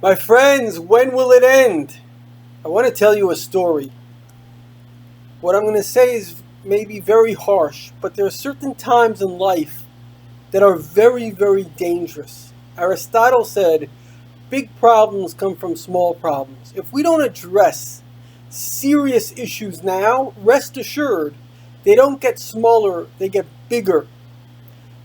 My friends, when will it end? I want to tell you a story. What I'm going to say is maybe very harsh, but there are certain times in life that are very, very dangerous. Aristotle said, big problems come from small problems. If we don't address serious issues now, rest assured, they don't get smaller, they get bigger.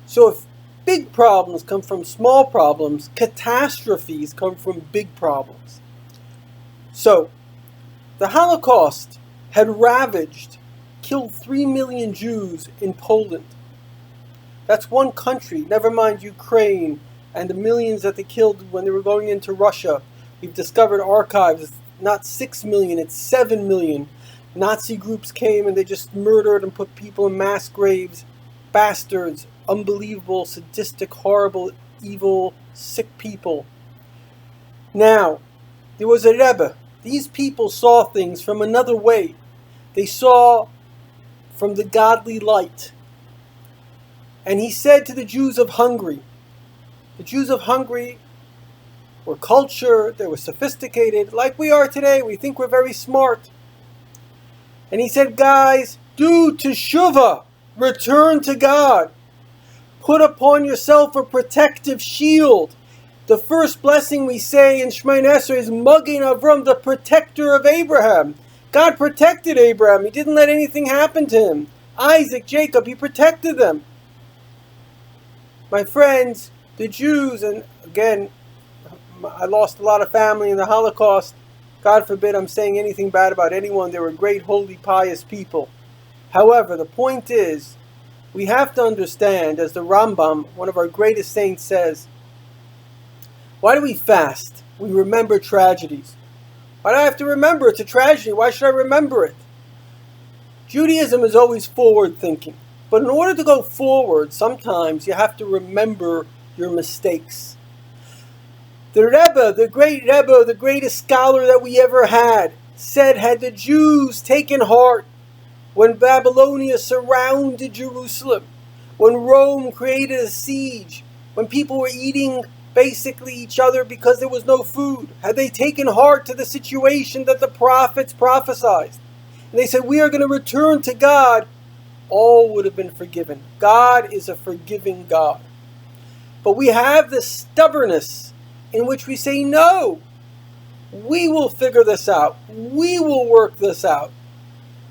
So if big problems come from small problems, catastrophes come from big problems. So, the Holocaust had killed 3 million Jews in Poland. That's one country, never mind Ukraine and the millions that they killed when they were going into Russia. We've discovered archives, it's not 6 million, it's 7 million. Nazi groups came and they just murdered and put people in mass graves. Bastards, unbelievable, sadistic, horrible, evil, sick people. Now, there was a Rebbe. These people saw things from another way. They saw from the godly light. And he said to the Jews of Hungary, the Jews of Hungary were cultured, they were sophisticated, like we are today. We think we're very smart. And he said, guys, do teshuvah, return to God. Put upon yourself a protective shield. The first blessing we say in Shemoneh Esrei is Magen Avram, the protector of Abraham. God protected Abraham. He didn't let anything happen to him. Isaac, Jacob, he protected them. My friends, the Jews, and again, I lost a lot of family in the Holocaust. God forbid I'm saying anything bad about anyone. They were great, holy, pious people. However, the point is, we have to understand, as the Rambam, one of our greatest saints, says, why do we fast? We remember tragedies. Why do I have to remember? It's a tragedy. Why should I remember it? Judaism is always forward thinking. But in order to go forward, sometimes you have to remember your mistakes. The Rebbe, the great Rebbe, the greatest scholar that we ever had, said, had the Jews taken heart when Babylonia surrounded Jerusalem, when Rome created a siege, when people were eating basically each other because there was no food, had they taken heart to the situation that the prophets prophesied, and they said, we are going to return to God, all would have been forgiven. God is a forgiving God. But we have this stubbornness in which we say, no, we will figure this out. We will work this out.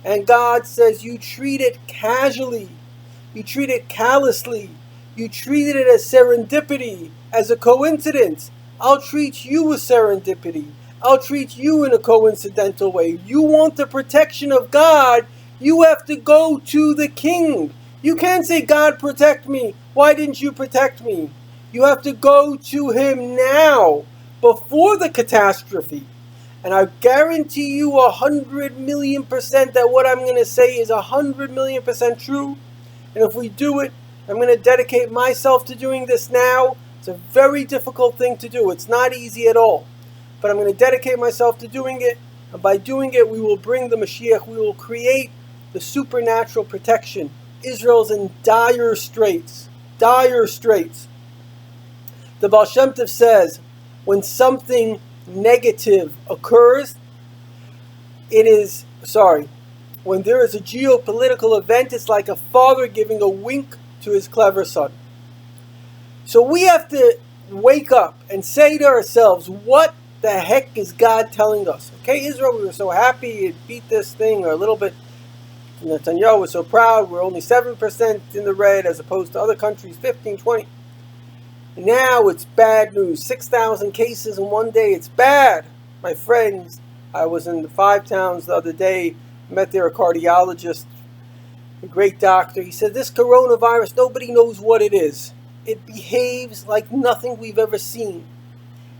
And God says, you treat it casually. You treat it callously. You treated it as serendipity, as a coincidence. I'll treat you with serendipity. I'll treat you in a coincidental way. You want the protection of God, you have to go to the king. You can't say, God, protect me. Why didn't you protect me? You have to go to him now, before the catastrophe. And I guarantee you 100,000,000% that what I'm going to say is 100,000,000% true. And if we do it, I'm going to dedicate myself to doing this now. It's a very difficult thing to do. It's not easy at all. But I'm going to dedicate myself to doing it. And by doing it, we will bring the Moshiach. We will create the supernatural protection. Israel's in dire straits. Dire straits. The Baal Shem Tov says, when something negative occurs, when there is a geopolitical event, it's like a father giving a wink to his clever son. So we have to wake up and say to ourselves, what the heck is God telling us? Okay, Israel, we were so happy it beat this thing, or a little bit. Netanyahu was so proud, we're only 7% in the red as opposed to other countries, 15, 20. Now it's bad news. 6,000 cases in one day. It's bad. My friends, I was in the 5 towns the other day, met there a cardiologist, a great doctor. He said, this coronavirus, nobody knows what it is. It behaves like nothing we've ever seen.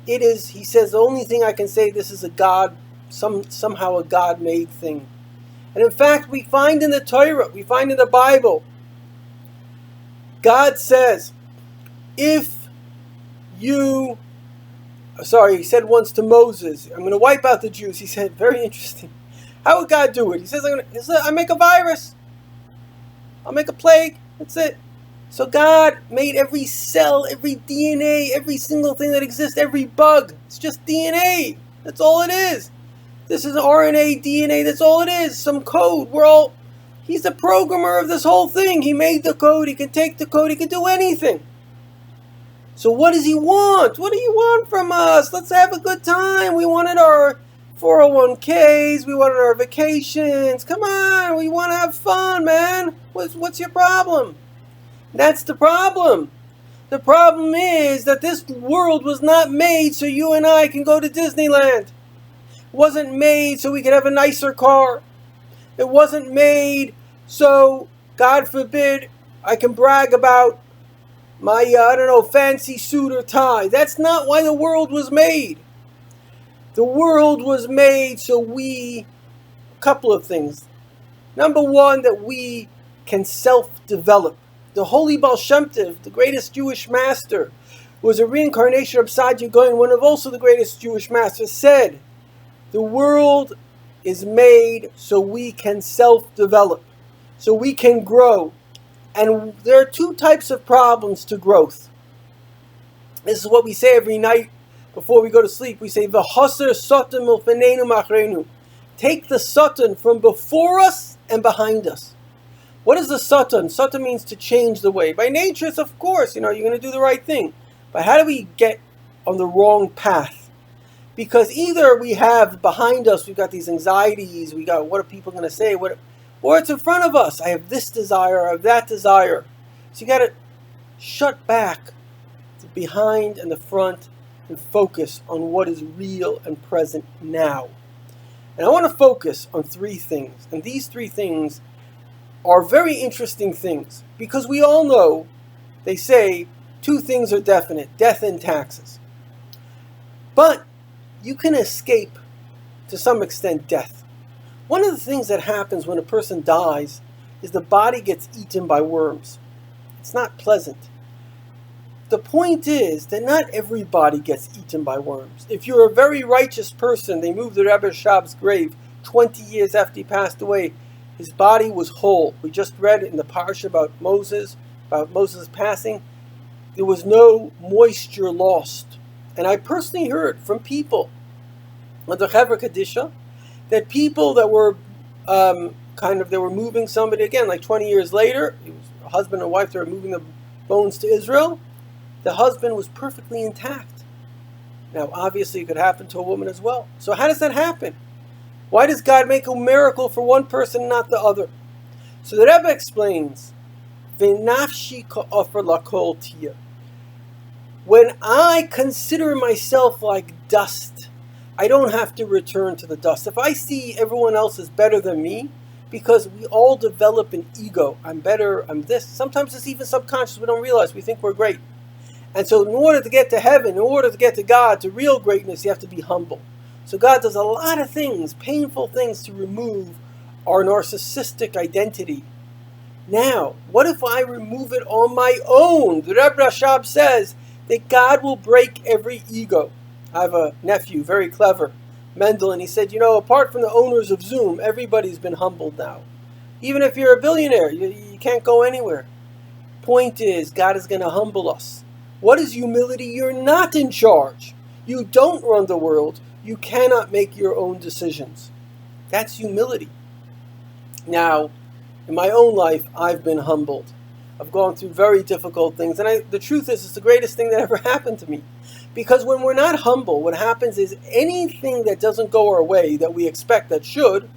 It is, he says, the only thing I can say, this is a God, somehow a God-made thing. And in fact, we find in the Torah, we find in the Bible, God says, he said once to Moses, I'm going to wipe out the Jews. He said, very interesting. How would God do it? He says, I make a virus. I'll make a plague. That's it. So God made every cell, every DNA, every single thing that exists, every bug. It's just DNA. That's all it is. This is RNA, DNA, that's all it is. Some code. He's the programmer of this whole thing. He made the code. He can take the code. He can do anything. So what does he want? What do you want from us? Let's have a good time. We wanted our 401ks. We wanted our vacations. Come on. We want to have fun, man. What's your problem? That's the problem. The problem is that this world was not made so you and I can go to Disneyland. It wasn't made so we could have a nicer car. It wasn't made so, God forbid, I can brag about my, fancy suit or tie. That's not why the world was made. The world was made so a couple of things. Number one, that we can self-develop. The Holy Baal Shem Tov, the greatest Jewish master, was a reincarnation of Saadia Gaon, one of also the greatest Jewish masters, said, the world is made so we can self-develop, so we can grow. And there are two types of problems to growth. This is what we say every night before we go to sleep. We say, V'chaser satan milfanenu machrenu. Take the satan from before us and behind us. What is the satan? Satan means to change the way. By nature, it's of course, you're going to do the right thing. But how do we get on the wrong path? Because either we have behind us, we've got these anxieties, we got what are people going to say, or it's in front of us. I have this desire, I have that desire. So you got to shut back the behind and the front and focus on what is real and present now. And I want to focus on three things. And these three things are very interesting things because we all know, they say, two things are definite, death and taxes. But you can escape, to some extent, death. One of the things that happens when a person dies is the body gets eaten by worms. It's not pleasant. The point is that not everybody gets eaten by worms. If you're a very righteous person, they moved the Rebbe Shab's grave 20 years after he passed away. His body was whole. We just read in the parsha about Moses' passing. There was no moisture lost. And I personally heard from people on the Chevra Kadisha that people that were they were moving somebody again, like 20 years later, it was a husband and wife, they were moving the bones to Israel. The husband was perfectly intact. Now, obviously, it could happen to a woman as well. So how does that happen? Why does God make a miracle for one person and not the other? So the Rebbe explains, V'nafshi ka'ofer lakol tia. When I consider myself like dust, I don't have to return to the dust. If I see everyone else is better than me, because we all develop an ego, I'm better, I'm this. Sometimes it's even subconscious, we don't realize, we think we're great. And so in order to get to heaven, in order to get to God, to real greatness, you have to be humble. So God does a lot of things, painful things, to remove our narcissistic identity. Now, what if I remove it on my own? The Rebbe Rashab says that God will break every ego. I have a nephew, very clever, Mendel, and he said, apart from the owners of Zoom, everybody's been humbled now. Even if you're a billionaire, you can't go anywhere. Point is, God is going to humble us. What is humility? You're not in charge. You don't run the world. You cannot make your own decisions. That's humility. Now, in my own life, I've been humbled. I've gone through very difficult things. And the truth is, it's the greatest thing that ever happened to me. Because when we're not humble, what happens is anything that doesn't go our way that we expect that should,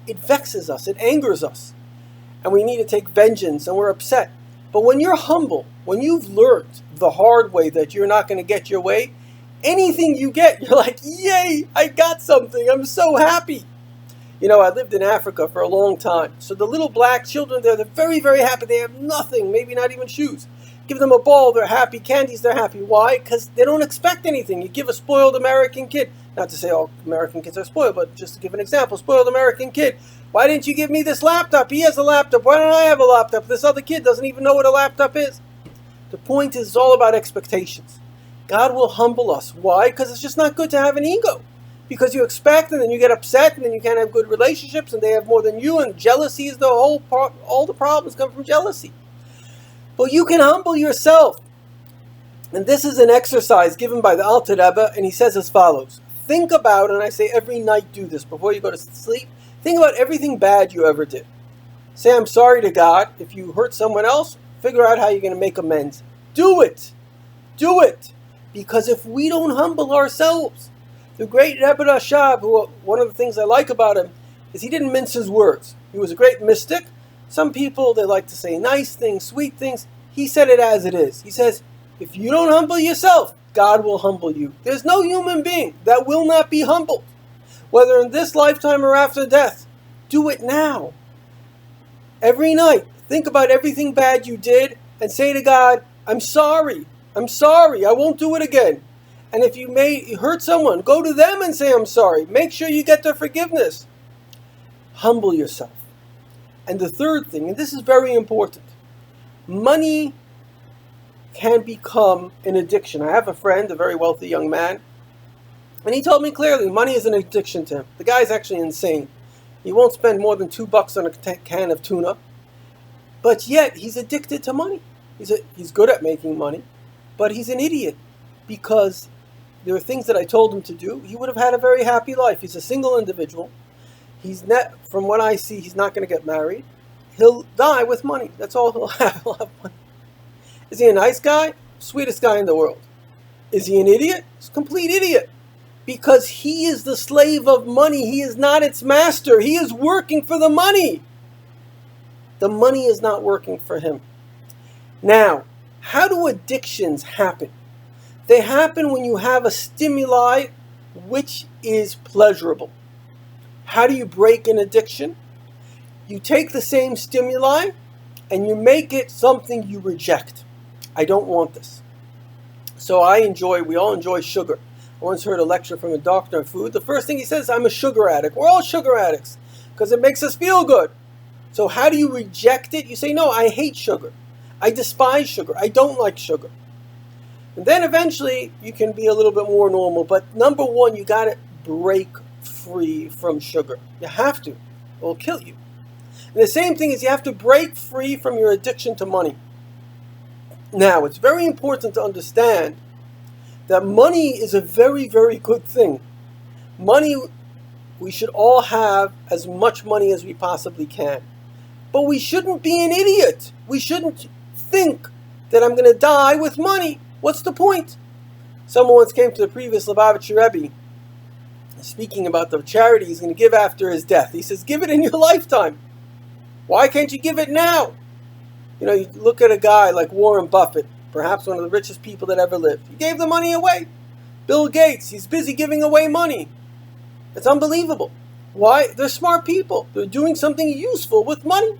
it vexes us, it angers us. And we need to take vengeance and we're upset. But when you're humble, when you've learned the hard way that you're not going to get your way, anything you get, you're like, yay, I got something. I'm so happy. I lived in Africa for a long time. So the little black children there, they're very, very happy. They have nothing, maybe not even shoes. Give them a ball, they're happy. Candies, they're happy. Why? Because they don't expect anything. You give a spoiled American kid, not to say all American kids are spoiled, but just to give an example, spoiled American kid. Why didn't you give me this laptop? He has a laptop. Why don't I have a laptop? This other kid doesn't even know what a laptop is. The point is, it's all about expectations. God will humble us. Why? Because it's just not good to have an ego. Because you expect and then you get upset and then you can't have good relationships and they have more than you and jealousy is the whole part. All the problems come from jealousy. But you can humble yourself. And this is an exercise given by the Alter Rebbe, and he says as follows. Think about, and I say every night do this before you go to sleep, think about everything bad you ever did. Say, I'm sorry to God. If you hurt someone else, figure out how you're going to make amends. Do it. Do it. Because if we don't humble ourselves, the great Rebbe Rashab, who one of the things I like about him is he didn't mince his words. He was a great mystic. Some people, they like to say nice things, sweet things. He said it as it is. He says, if you don't humble yourself, God will humble you. There's no human being that will not be humbled, whether in this lifetime or after death. Do it now. Every night, think about everything bad you did and say to God, I'm sorry. I'm sorry. I won't do it again. And if you hurt someone, go to them and say, I'm sorry. Make sure you get their forgiveness. Humble yourself. And the third thing, and this is very important, money can become an addiction. I have a friend, a very wealthy young man, and he told me clearly money is an addiction to him. The guy's actually insane. He won't spend more than $2 on a can of tuna, but yet he's addicted to money. He's good at making money, but he's an idiot because there are things that I told him to do. He would have had a very happy life. He's a single individual. From what I see, he's not going to get married. He'll die with money. That's all he'll have. He'll have money. Is he a nice guy? Sweetest guy in the world. Is he an idiot? He's a complete idiot. Because he is the slave of money. He is not its master. He is working for the money. The money is not working for him. Now, how do addictions happen? They happen when you have a stimuli which is pleasurable. How do you break an addiction? You take the same stimuli and you make it something you reject. I don't want this. So we all enjoy sugar. I once heard a lecture from a doctor on food. The first thing he says, I'm a sugar addict. We're all sugar addicts because it makes us feel good. So how do you reject it? You say, no, I hate sugar. I despise sugar. I don't like sugar. And then eventually you can be a little bit more normal. But number one, you got to break free from sugar. You have to. It will kill you. And the same thing is you have to break free from your addiction to money. Now, it's very important to understand that money is a very, very good thing. Money, we should all have as much money as we possibly can. But we shouldn't be an idiot. We shouldn't think that I'm going to die with money. What's the point? Someone once came to the previous Lubavitcher Rebbe, speaking about the charity he's going to give after his death. He says, give it in your lifetime. Why can't you give it now? You look at a guy like Warren Buffett, perhaps one of the richest people that ever lived. He gave the money away. Bill Gates, he's busy giving away money. It's unbelievable. Why? They're smart people. They're doing something useful with money.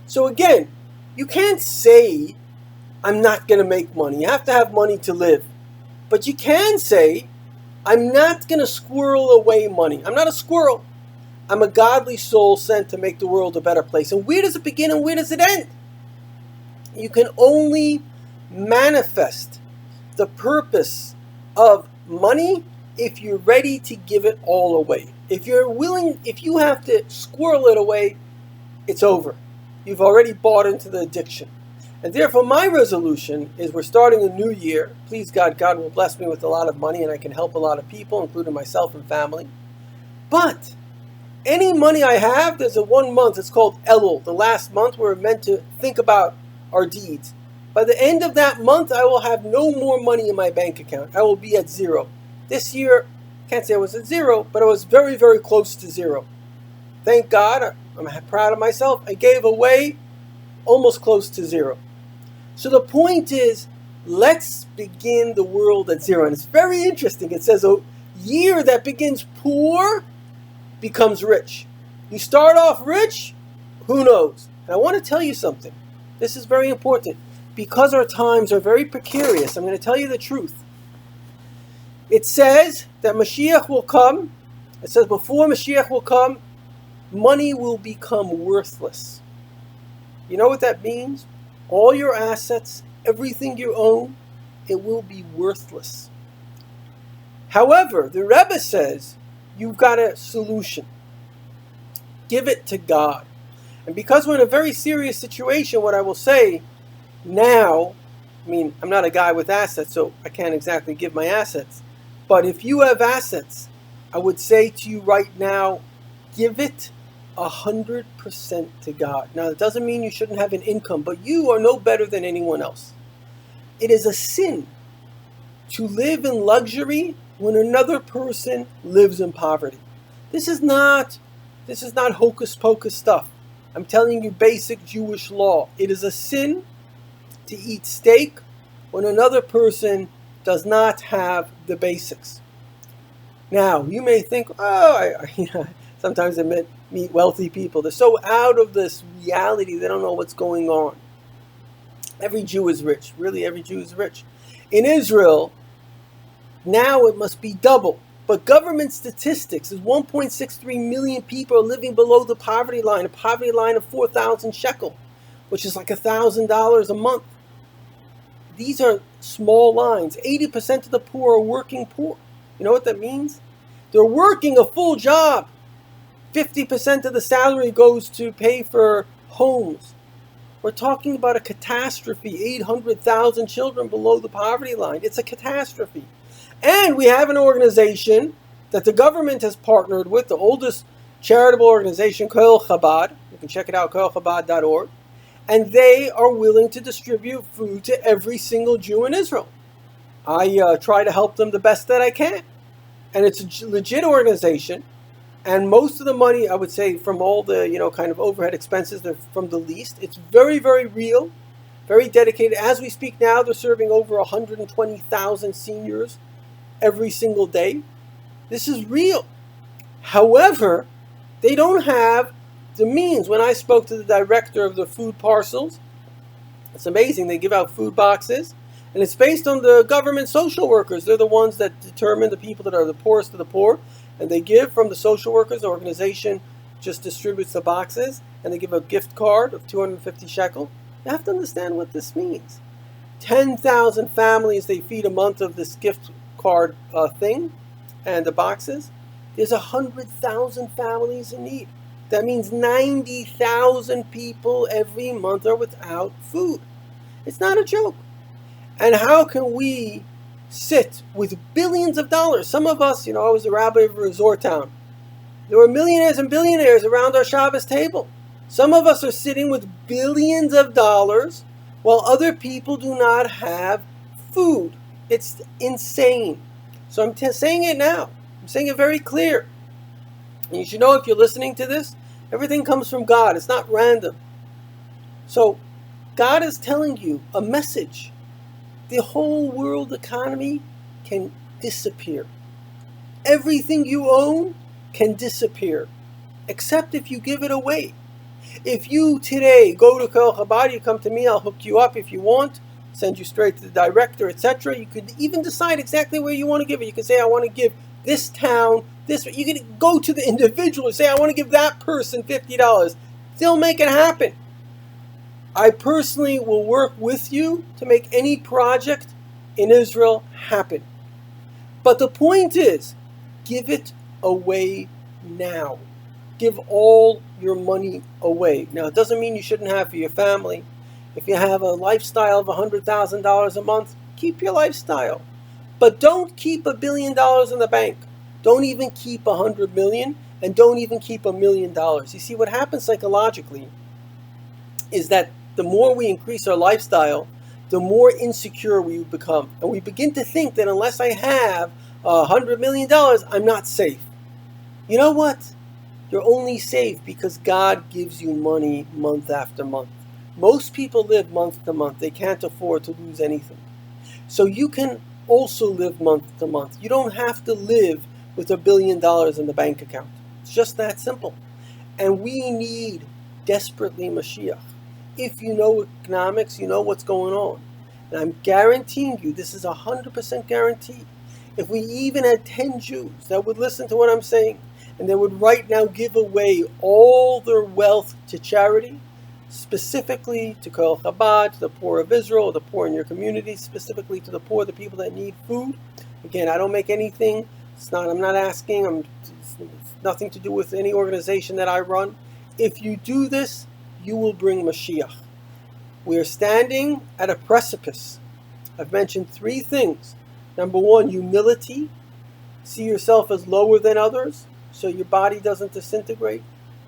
So again, you can't say, I'm not going to make money. You have to have money to live. But you can say, I'm not going to squirrel away money. I'm not a squirrel. I'm a godly soul sent to make the world a better place. And where does it begin and where does it end? You can only manifest the purpose of money if you're ready to give it all away. If you have to squirrel it away, it's over. You've already bought into the addiction. And therefore my resolution is we're starting a new year. Please God will bless me with a lot of money and I can help a lot of people, including myself and family. But any money I have, there's a 1 month, it's called Elul, the last month we're meant to think about our deeds. By the end of that month, I will have no more money in my bank account. I will be at zero. This year, I can't say I was at zero, but I was very, very close to zero. Thank God, I'm proud of myself. I gave away almost close to zero. So the point is, let's begin the world at zero. And it's very interesting. It says a year that begins poor becomes rich. You start off rich, who knows? And I want to tell you something. This is very important. Because our times are very precarious, I'm going to tell you the truth. It says that Moshiach will come. It says before Moshiach will come, money will become worthless. You know what that means? All your assets, everything you own, it will be worthless. However, the Rebbe says, you've got a solution. Give it to God. And because we're in a very serious situation, what I will say Now, I mean, I'm not a guy with assets, so I can't exactly give my assets. But if you have assets, I would say to you right now, give it 100% to God. Now, it doesn't mean you shouldn't have an income, but you are no better than anyone else. It is a sin to live in luxury when another person lives in poverty. This is not hocus pocus stuff. I'm telling you basic Jewish law. It is a sin to eat steak when another person does not have the basics. Now, you may think, sometimes I meet wealthy people. They're so out of this reality, they don't know what's going on. Every Jew is rich. Really, every Jew is rich. In Israel, now it must be double. But government statistics is 1.63 million people are living below the poverty line, a poverty line of 4,000 shekel, which is like $1,000 a month. These are small lines. 80% of the poor are working poor. You know what that means? They're working a full job. 50% of the salary goes to pay for homes. We're talking about a catastrophe. 800,000 children below the poverty line. It's a catastrophe. And we have an organization that the government has partnered with, the oldest charitable organization, Koil Chabad. You can check it out, koilchabad.org. And they are willing to distribute food to every single Jew in Israel. I try to help them the best that I can. And it's a legit organization. And most of the money, I would say, from all the, kind of overhead expenses, they're from the least. It's very, very real, very dedicated. As we speak now, they're serving over 120,000 seniors every single day. This is real. However, they don't have the means. When I spoke to the director of the food parcels, it's amazing. They give out food boxes, and it's based on the government social workers. They're the ones that determine the people that are the poorest of the poor, and they give from the social workers. The organization just distributes the boxes, and they give a gift card of 250 shekel. You have to understand what this means. 10,000 families they feed a month of this gift card thing and the boxes. There's 100,000 families in need. That means 90,000 people every month are without food. It's not a joke. And how can we sit with billions of dollars? Some of us, I was a rabbi of a resort town. There were millionaires and billionaires around our Shabbos table. Some of us are sitting with billions of dollars while other people do not have food. It's insane. So I'm saying it now. I'm saying it very clear. And you should know, if you're listening to this, everything comes from God. It's not random. So God is telling you a message. The whole world economy can disappear. Everything you own can disappear, except if you give it away. If you today go to Koil Chabad, you come to me, I'll hook you up if you want, send you straight to the director, etc. You could even decide exactly where you want to give it. You can say, I want to give this town this. You can go to the individual and say, I want to give that person $50. They'll make it happen. I personally will work with you to make any project in Israel happen. But the point is, give it away now. Give all your money away. Now, it doesn't mean you shouldn't have for your family. If you have a lifestyle of $100,000 a month, keep your lifestyle. But don't keep $1 billion in the bank. Don't even keep 100 million, and don't even keep $1 million. You see, what happens psychologically is that the more we increase our lifestyle, the more insecure we become. And we begin to think that unless I have $100 million, I'm not safe. You know what? You're only safe because God gives you money month after month. Most people live month to month. They can't afford to lose anything. So you can also live month to month. You don't have to live with $1 billion in the bank account. It's just that simple. And we need desperately Moshiach. If you know economics, you know what's going on. And I'm guaranteeing you, this is 100% guaranteed. If we even had 10 Jews that would listen to what I'm saying, and they would right now give away all their wealth to charity, specifically to Koil Chabad, to the poor of Israel, the poor in your community, specifically to the poor, the people that need food. Again, I don't make anything. I'm not asking. It's nothing to do with any organization that I run. If you do this, you will bring Moshiach. We are standing at a precipice. I've mentioned three things. Number one, humility. See yourself as lower than others so your body doesn't disintegrate.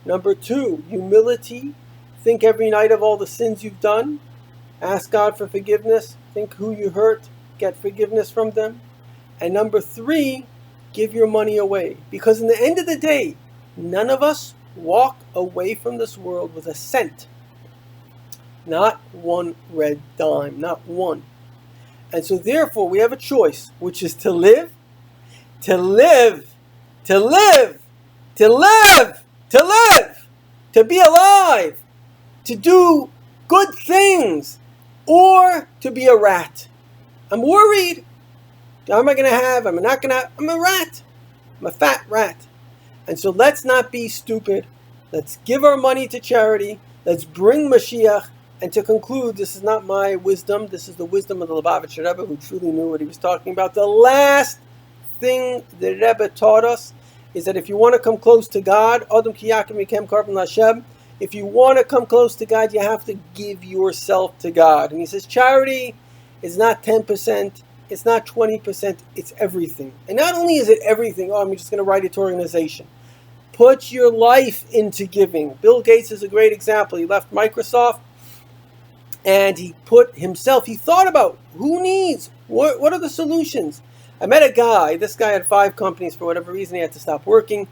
Number two, humility. Think every night of all the sins you've done. Ask God for forgiveness. Think who you hurt. Get forgiveness from them. And number three, give your money away. Because in the end of the day, none of us walk away from this world with a cent. Not one red dime. Not one. And so therefore we have a choice, which is to live, to live, to live, to live, to live, to be alive, to do good things, or to be a rat. I'm worried. How am I going to have? I'm not going to. I'm a rat. I'm a fat rat. And so let's not be stupid. Let's give our money to charity. Let's bring Moshiach. And to conclude, this is not my wisdom. This is the wisdom of the Lubavitcher Rebbe, who truly knew what he was talking about. The last thing the Rebbe taught us is that if you want to come close to God, Adam ki yakim mikem karban l'Hashem, if you want to come close to God, you have to give yourself to God. And he says charity is not 10%, it's not 20%, it's everything. And not only is it everything, I'm just going to write it to organization. Put your life into giving. Bill Gates is a great example. He left Microsoft and he put himself, he thought about who needs, what are the solutions. I met a guy, this guy had 5 companies. For whatever reason, he had to stop working.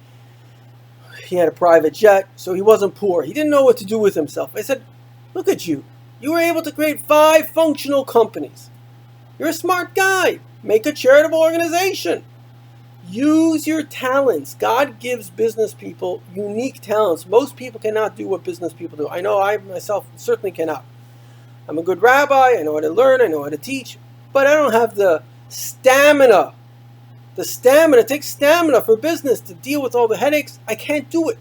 He had a private jet, so he wasn't poor. He didn't know what to do with himself. I said, look at you. You were able to create 5 functional companies. You're a smart guy. Make a charitable organization. Use your talents. God gives business people unique talents. Most people cannot do what business people do. I know I myself certainly cannot. I'm a good rabbi. I know how to learn. I know how to teach. But I don't have the stamina. It takes stamina for business to deal with all the headaches. I can't do it.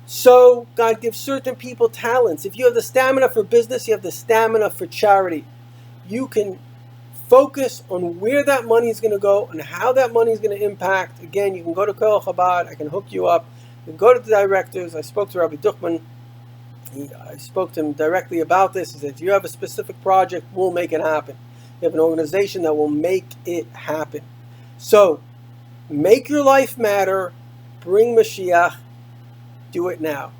So God gives certain people talents. If you have the stamina for business, you have the stamina for charity. You can focus on where that money is going to go and how that money is going to impact. Again, you can go to Koel Chabad. I can hook you up. You can go to the directors. I spoke to Rabbi Duchman. I spoke to him directly about this. He said, if you have a specific project, we'll make it happen. You have an organization that will make it happen. So, make your life matter. Bring Moshiach. Do it now.